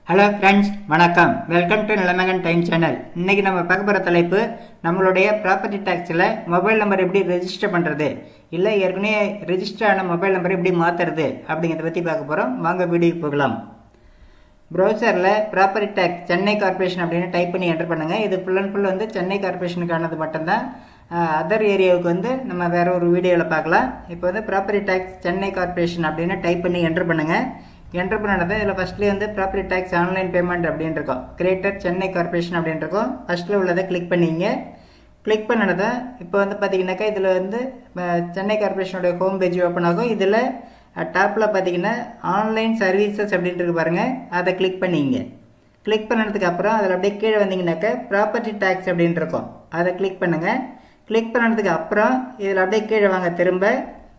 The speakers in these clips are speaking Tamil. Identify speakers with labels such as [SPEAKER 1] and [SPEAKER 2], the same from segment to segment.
[SPEAKER 1] ஹலோ ஃப்ரெண்ட்ஸ், வணக்கம். Welcome to Nilamagan time channel. இன்றைக்கி நம்ம பார்க்க போகிற தலைப்பு, நம்மளுடைய ப்ராப்பர்ட்டி டேக்ஸில் மொபைல் நம்பர் எப்படி ரெஜிஸ்டர் பண்ணுறது, இல்லை ஏற்கனவே ரெஜிஸ்டர் ஆன மொபைல் நம்பர் எப்படி மாற்றுறது அப்படிங்கிறத பற்றி பார்க்க போகிறோம். வாங்க வீடியோக்கு போகலாம். ப்ரௌசரில் ப்ராப்பர்ட்டி டேக்ஸ் சென்னை கார்பரேஷன் அப்படின்னு டைப் பண்ணி என்டர் பண்ணுங்கள். இது ஃபுல் அண்ட் ஃபுல் வந்து சென்னை கார்பரேஷனுக்கானது மட்டும்தான். அதர் ஏரியாவுக்கு வந்து நம்ம வேறு ஒரு வீடியோவில் பார்க்கலாம். இப்போ வந்து ப்ராப்பர்ட்டி டேக்ஸ் சென்னை கார்பரேஷன் அப்படின்னு டைப் பண்ணி என்டர் பண்ணுங்கள். என்டர் பண்ணது இதில் ஃபஸ்ட்லேயே வந்து ப்ராப்பர்ட்டி டேக்ஸ் ஆன்லைன் பேமெண்ட் அப்படின்னு இருக்கும். கிரேட்டர் சென்னை கார்பரேஷன் அப்படின்னு இருக்கும். ஃபஸ்ட்டில் உள்ளதை கிளிக் பண்ணிங்க. கிளிக் பண்ணதை இப்போ வந்து பார்த்தீங்கன்னாக்கா இதில் வந்து சென்னை கார்பரேஷனுடைய ஹோம் பேஜ் ஓப்பன் ஆகும். இதில் டாப்பில் பார்த்தீங்கன்னா ஆன்லைன் சர்வீசஸ் அப்படின்ட்டு பாருங்கள், அதை கிளிக் பண்ணிங்க. கிளிக் பண்ணதுக்கு அப்புறம் அதில் அப்படியே கீழே வந்தீங்கன்னாக்கா ப்ராப்பர்ட்டி டேக்ஸ் அப்படின்னு இருக்கும், அதை கிளிக் பண்ணுங்கள். கிளிக் பண்ணதுக்கு அப்புறம் இதில் அப்படியே கீழே வாங்க. திரும்ப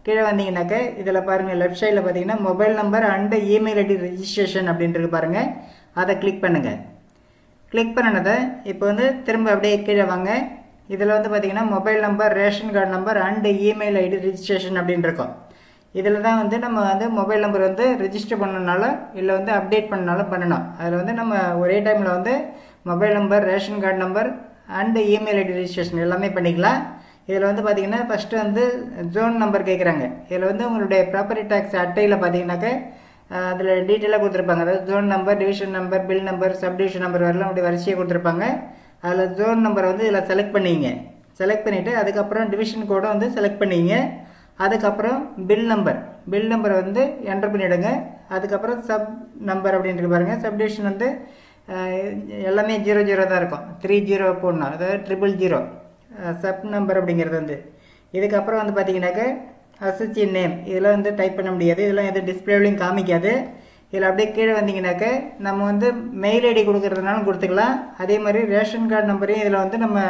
[SPEAKER 1] கீழே வந்தீங்கன்னாக்க இதில் பாருங்கள், லெஃப்ட் சைடில் பார்த்தீங்கன்னா mobile number and email ID registration அப்படின்ட்டு பாருங்கள், அதை கிளிக் பண்ணுங்கள். கிளிக் பண்ணதை இப்போ வந்து திரும்ப அப்படியே கீழே வாங்க. இதில் வந்து பார்த்தீங்கன்னா mobile number, ration card number and email ID registration அப்படின்னு இருக்கும். இதில் தான் வந்து நம்ம வந்து மொபைல் நம்பர் வந்து ரெஜிஸ்டர் பண்ணனாலும் இல்லை வந்து அப்டேட் பண்ணாலும் பண்ணணும். அதில் வந்து நம்ம ஒரே டைமில் வந்து mobile number, ration card number and email ID registration எல்லாமே பண்ணிக்கலாம். இதில் வந்து பார்த்தீங்கன்னா ஃபஸ்ட்டு வந்து ஜோன் நம்பர் கேட்குறாங்க. இதில் வந்து உங்களுடைய ப்ராப்பர்ட்டி டேக்ஸ் அட்டையில் பார்த்தீங்கன்னாக்க அதில் டீட்டெயிலாக கொடுத்துருப்பாங்க. அதாவது zone number, division number, bill number, subdivision number வரலாம் அப்படி வரிசையாக கொடுத்துருப்பாங்க. அதில் ஜோன் நம்பரை வந்து இதில் செலக்ட் பண்ணிங்க. செலக்ட் பண்ணிவிட்டு அதுக்கப்புறம் டிவிஷன் கோடை வந்து செலக்ட் பண்ணிங்க. அதுக்கப்புறம் பில் நம்பரை வந்து என்டர் பண்ணிவிடுங்க. அதுக்கப்புறம் சப் நம்பர் அப்படின்ட்டு பாருங்கள். சப்டிவிஷன் வந்து எல்லாமே 00 தான் இருக்கும். 30 போடணும், அதாவது 000 சப் நம்பர் அப்படிங்கிறது வந்து. இதுக்கப்புறம் வந்து பார்த்தீங்கன்னாக்க அசச்சி நேம் இதெல்லாம் வந்து டைப் பண்ண முடியாது, இதெல்லாம் எதுவும் டிஸ்பிளேவிலையும் காமிக்காது. இதில் அப்படியே கீழே வந்தீங்கன்னாக்க நம்ம வந்து மெயில் ஐடி கொடுக்கறதுனாலும் கொடுத்துக்கலாம். அதே மாதிரி ரேஷன் கார்டு நம்பரையும் இதில் வந்து நம்ம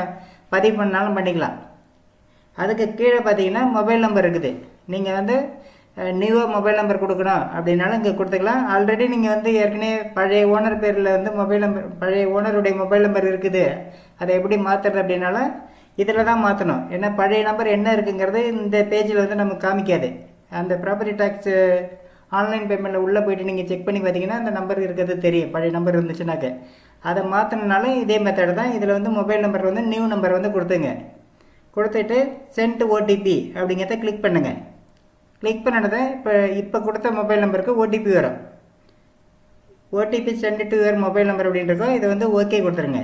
[SPEAKER 1] பதிவு பண்ணாலும் பண்ணிக்கலாம். அதுக்கு கீழே பார்த்தீங்கன்னா மொபைல் நம்பர் இருக்குது. நீங்கள் வந்து நியூவாக மொபைல் நம்பர் கொடுக்கணும் அப்படின்னாலும் இங்கே கொடுத்துக்கலாம். ஆல்ரெடி நீங்கள் வந்து ஏற்கனவே பழைய ஓனர் பேரில் வந்து மொபைல் நம்பர், பழைய ஓனருடைய மொபைல் நம்பர் இருக்குது, அதை எப்படி மாற்றுறது அப்படின்னாலும் இதில் தான் மாற்றணும். ஏன்னா பழைய நம்பர் என்ன இருக்குங்கிறது இந்த பேஜில் வந்து நமக்கு காமிக்காது. அந்த ப்ராப்பர்ட்டி டேக்ஸ் ஆன்லைன் பேமெண்ட்டில் உள்ளே போய்ட்டு நீங்கள் செக் பண்ணி பார்த்தீங்கன்னா அந்த நம்பர் இருக்கிறது தெரியும். பழைய நம்பர் இருந்துச்சுனாக்க அதை மாற்றினாலும் இதே மெத்தட் தான். இதில் வந்து மொபைல் நம்பர் வந்து நியூ நம்பர் வந்து கொடுத்துங்க. கொடுத்துட்டு சென்ட் ஓடிபி அப்படிங்கிறத கிளிக் பண்ணுங்கள். கிளிக் பண்ணதை இப்போ கொடுத்த மொபைல் நம்பருக்கு ஓடிபி வரும். OTP send to your mobile number அப்படின்றக்கும் இதை வந்து ஓகே கொடுத்துருங்க.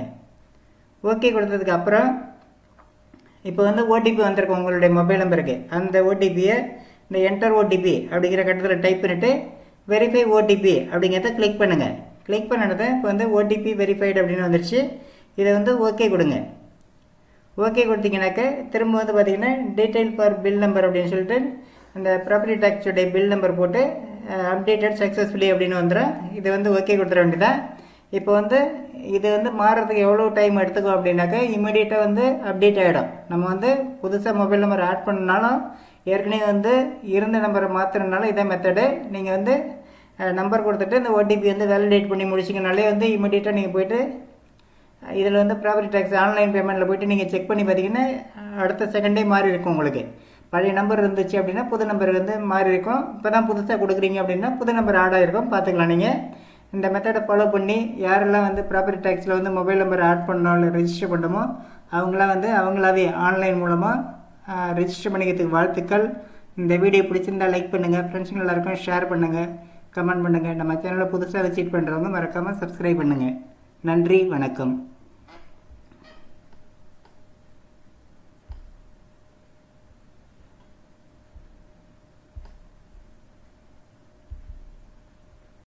[SPEAKER 1] ஓகே கொடுத்ததுக்கு அப்புறம் இப்போ வந்து ஓடிபி வந்திருக்கும் உங்களுடைய மொபைல் நம்பருக்கு. அந்த ஓடிபியை இந்த என்டர் ஓடிபி அப்படிங்கிற கட்டத்தில் டைப் பண்ணிவிட்டு வெரிஃபை ஓடிபி அப்படிங்கிறத கிளிக் பண்ணுங்கள். கிளிக் பண்ணதை இப்போ வந்து ஓடிபி வெரிஃபைடு அப்படின்னு வந்துருச்சு. இதை வந்து ஓகே கொடுங்க. ஓகே கொடுத்தீங்கன்னாக்க திரும்ப வந்து பார்த்தீங்கன்னா டீட்டெயில் ஃபார் பில் நம்பர் அப்படின்னு சொல்லிட்டு அந்த ப்ராப்பர்ட்டி டேக்ஸுடைய பில் நம்பர் போட்டு அப்டேட்டட் சக்ஸஸ்ஃபுல்லி அப்படின்னு வந்துடும். இது வந்து ஓகே கொடுத்துட வேண்டியதான். இப்போ வந்து இது வந்து மாறுறதுக்கு எவ்வளோ டைம் எடுத்துக்கும் அப்படின்னாக்கா இமீடியட்டாக வந்து அப்டேட் ஆகிடும். நம்ம வந்து புதுசாக மொபைல் நம்பர் ஆட் பண்ணனாலும் ஏற்கனவே வந்து இருந்த நம்பரை மாற்றுறதுனால இதே மெத்தடு. நீங்கள் வந்து நம்பர் கொடுத்துட்டு இந்த ஓடிபி வந்து வேலிடேட் பண்ணி முடிச்சிங்கனாலே வந்து இமீடியட்டாக நீங்கள் போய்ட்டு இதில் வந்து ப்ராப்பர்ட்டி டேக்ஸ் ஆன்லைன் பேமெண்ட்டில் போய்ட்டு நீங்கள் செக் பண்ணி பார்த்தீங்கன்னா அடுத்த செகண்டே மாறி இருக்கும். உங்களுக்கு பழைய நம்பர் இருந்துச்சு அப்படின்னா புது நம்பர் வந்து மாறி இருக்கும். இப்போ தான் புதுசாக கொடுக்குறீங்க அப்படின்னா புது நம்பர் ஆட் ஆகிருக்கும், பார்த்துக்கலாம். நீங்கள் இந்த மெத்தடை ஃபாலோ பண்ணி யாரெல்லாம் வந்து ப்ராப்பர்ட்டி டேக்ஸில் வந்து மொபைல் நம்பர் ஆட் பண்ணோம் இல்லை ரெஜிஸ்டர் பண்ணணுமோ அவங்களாம் வந்து அவங்களாவே ஆன்லைன் மூலமாக ரெஜிஸ்டர் பண்ணிக்கிறதுக்கு வாழ்த்துக்கள். இந்த வீடியோ பிடிச்சிருந்தால் லைக் பண்ணுங்கள், ஃப்ரெண்ட்ஸுங்க எல்லாருக்கும் ஷேர் பண்ணுங்கள், கமெண்ட் பண்ணுங்கள். நம்ம சேனலை புதுசாக விசிட் பண்ணுறவங்க மறக்காமல் சப்ஸ்கிரைப் பண்ணுங்கள். நன்றி, வணக்கம்.